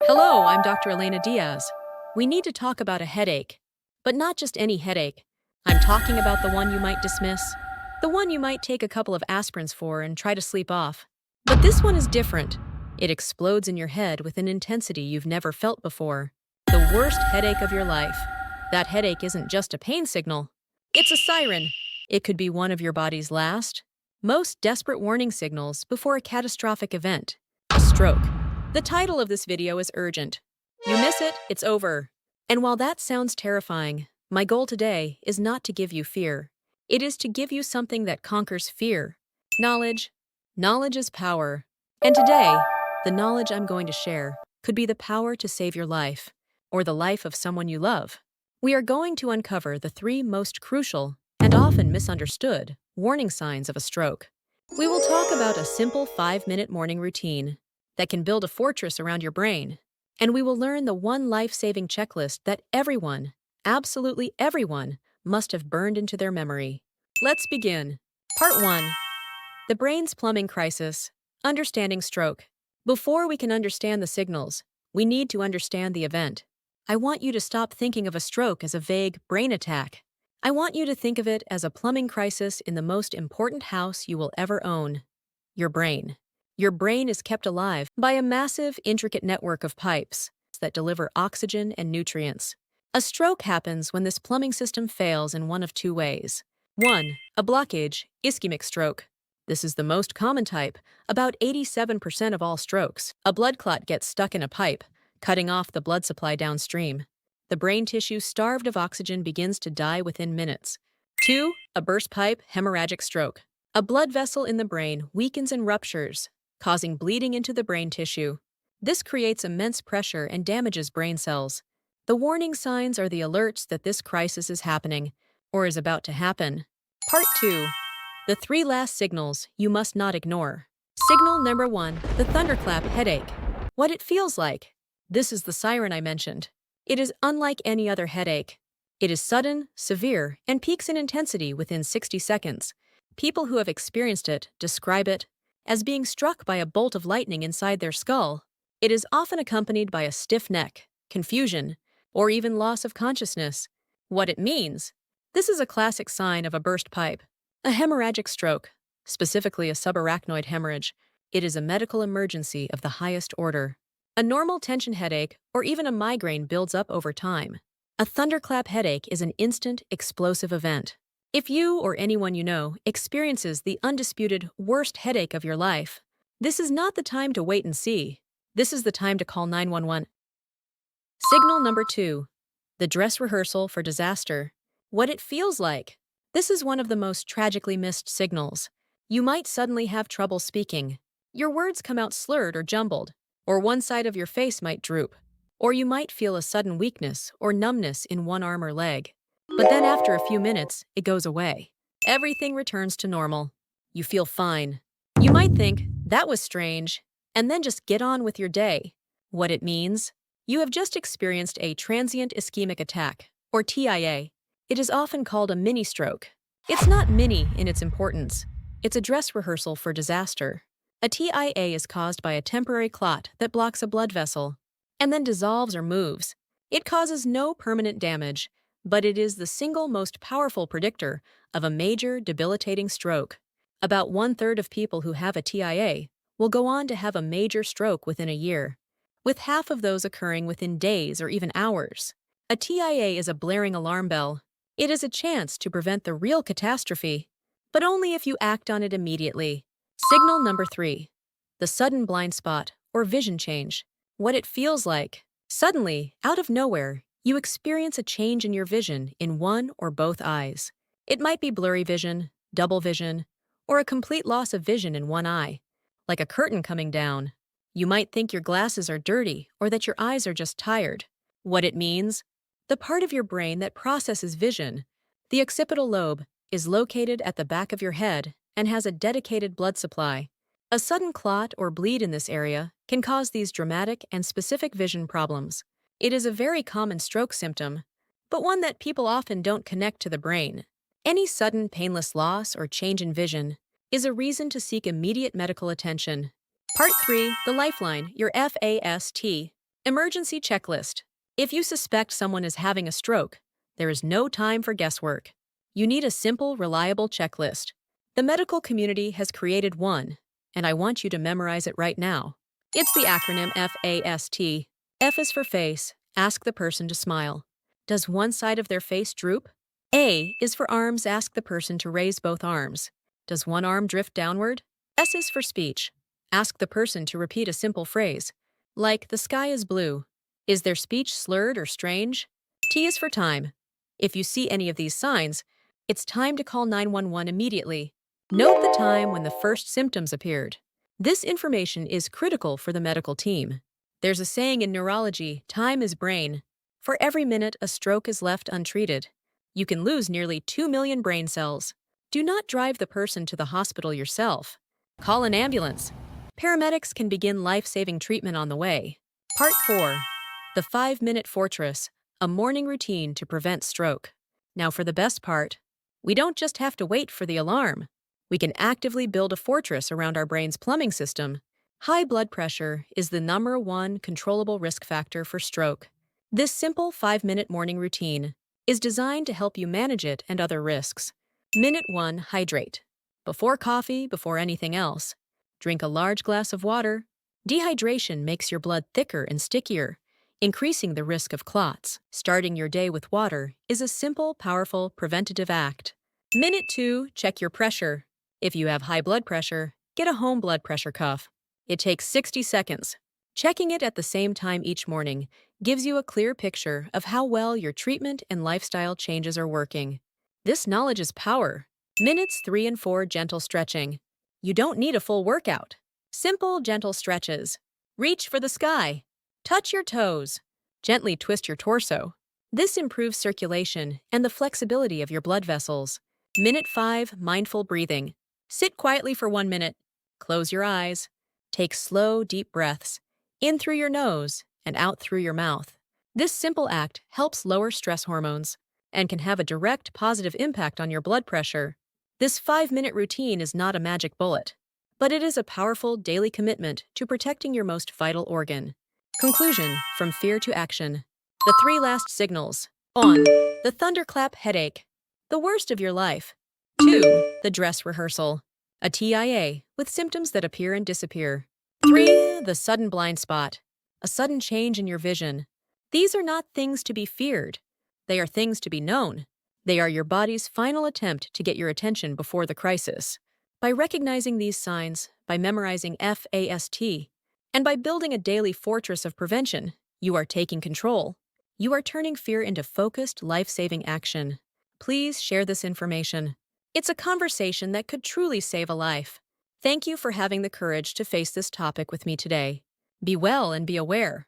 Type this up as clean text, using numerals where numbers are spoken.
Hello, I'm Dr. Elena Diaz. We need to talk about a headache, but not just any headache. I'm talking about the one you might dismiss, the one you might take a couple of aspirins for and try to sleep off. But this one is different. It explodes in your head with an intensity you've never felt before. The worst headache of your life. That headache isn't just a pain signal, it's a siren. It could be one of your body's last, most desperate warning signals before a catastrophic event, a stroke. The title of this video is urgent. You miss it, it's over. And while that sounds terrifying, my goal today is not to give you fear. It is to give you something that conquers fear. Knowledge. Knowledge is power. And today, the knowledge I'm going to share could be the power to save your life, or the life of someone you love. We are going to uncover the three most crucial and often misunderstood warning signs of a stroke. We will talk about a simple 5-minute morning routine that can build a fortress around your brain. And we will learn the one life-saving checklist that everyone, absolutely everyone, must have burned into their memory. Let's begin. Part 1. The brain's plumbing crisis. Understanding stroke. Before we can understand the signals, we need to understand the event. I want you to stop thinking of a stroke as a vague brain attack. I want you to think of it as a plumbing crisis in the most important house you will ever own. Your brain. Your brain is kept alive by a massive, intricate network of pipes that deliver oxygen and nutrients. A stroke happens when this plumbing system fails in one of two ways. 1. A blockage, ischemic stroke. This is the most common type, about 87% of all strokes. A blood clot gets stuck in a pipe, cutting off the blood supply downstream. The brain tissue starved of oxygen begins to die within minutes. 2. A burst pipe, hemorrhagic stroke. A blood vessel in the brain weakens and ruptures, causing bleeding into the brain tissue. This creates immense pressure and damages brain cells. The warning signs are the alerts that this crisis is happening, or is about to happen. Part 2. The three last signals you must not ignore. Signal number 1, the thunderclap headache. What it feels like. This is the siren I mentioned. It is unlike any other headache. It is sudden, severe, and peaks in intensity within 60 seconds. People who have experienced it describe it as being struck by a bolt of lightning inside their skull. It is often accompanied by a stiff neck, confusion, or even loss of consciousness. What it means? This is a classic sign of a burst pipe, a hemorrhagic stroke, specifically a subarachnoid hemorrhage. It is a medical emergency of the highest order. A normal tension headache or even a migraine builds up over time. A thunderclap headache is an instant, explosive event. If you or anyone you know experiences the undisputed worst headache of your life, this is not the time to wait and see. This is the time to call 911. Signal number 2. The dress rehearsal for disaster. What it feels like. This is one of the most tragically missed signals. You might suddenly have trouble speaking. Your words come out slurred or jumbled, or one side of your face might droop, or you might feel a sudden weakness or numbness in one arm or leg. But then after a few minutes, it goes away. Everything returns to normal. You feel fine. You might think, that was strange, and then just get on with your day. What it means? You have just experienced a transient ischemic attack, or TIA. It is often called a mini-stroke. It's not mini in its importance. It's a dress rehearsal for disaster. A TIA is caused by a temporary clot that blocks a blood vessel, and then dissolves or moves. It causes no permanent damage, but it is the single most powerful predictor of a major, debilitating stroke. About 1/3 of people who have a TIA will go on to have a major stroke within a year, with half of those occurring within days or even hours. A TIA is a blaring alarm bell. It is a chance to prevent the real catastrophe, but only if you act on it immediately. Signal number 3. The sudden blind spot or vision change. What it feels like. Suddenly, out of nowhere, you experience a change in your vision in one or both eyes. It might be blurry vision, double vision, or a complete loss of vision in one eye, like a curtain coming down. You might think your glasses are dirty or that your eyes are just tired. What it means? The part of your brain that processes vision, the occipital lobe, is located at the back of your head and has a dedicated blood supply. A sudden clot or bleed in this area can cause these dramatic and specific vision problems. It is a very common stroke symptom, but one that people often don't connect to the brain. Any sudden painless loss or change in vision is a reason to seek immediate medical attention. Part 3, the lifeline, your FAST. Emergency checklist. If you suspect someone is having a stroke, there is no time for guesswork. You need a simple, reliable checklist. The medical community has created one, and I want you to memorize it right now. It's the acronym FAST. F is for face. Ask the person to smile. Does one side of their face droop? A is for arms. Ask the person to raise both arms. Does one arm drift downward? S is for speech. Ask the person to repeat a simple phrase, like the sky is blue. Is their speech slurred or strange? T is for time. If you see any of these signs, it's time to call 911 immediately. Note the time when the first symptoms appeared. This information is critical for the medical team. There's a saying in neurology, time is brain. For every minute a stroke is left untreated, you can lose nearly 2 million brain cells. Do not drive the person to the hospital yourself. Call an ambulance. Paramedics can begin life-saving treatment on the way. Part 4. The 5-Minute Fortress, a morning routine to prevent stroke. Now for the best part. We don't just have to wait for the alarm. We can actively build a fortress around our brain's plumbing system. High blood pressure is the #1 controllable risk factor for stroke. This simple 5-minute morning routine is designed to help you manage it and other risks. Minute 1, hydrate. Before coffee, before anything else, drink a large glass of water. Dehydration makes your blood thicker and stickier, increasing the risk of clots. Starting your day with water is a simple, powerful, preventative act. Minute 2, check your pressure. If you have high blood pressure, get a home blood pressure cuff. It takes 60 seconds. Checking it at the same time each morning gives you a clear picture of how well your treatment and lifestyle changes are working. This knowledge is power. Minutes 3 and 4, gentle stretching. You don't need a full workout. Simple, gentle stretches. Reach for the sky. Touch your toes. Gently twist your torso. This improves circulation and the flexibility of your blood vessels. Minute 5, mindful breathing. Sit quietly for 1 minute. Close your eyes. Take slow, deep breaths, in through your nose and out through your mouth. This simple act helps lower stress hormones and can have a direct positive impact on your blood pressure. This 5-minute routine is not a magic bullet, but it is a powerful daily commitment to protecting your most vital organ. Conclusion: from fear to action. The 3 last signals. 1. The Thunderclap Headache, the worst of your life. 2. The dress rehearsal, a TIA with symptoms that appear and disappear. 3. The sudden blind spot, a sudden change in your vision. These are not things to be feared. They are things to be known. They are your body's final attempt to get your attention before the crisis. By recognizing these signs, by memorizing FAST, and by building a daily fortress of prevention, you are taking control. You are turning fear into focused, life-saving action. Please share this information. It's a conversation that could truly save a life. Thank you for having the courage to face this topic with me today. Be well and be aware.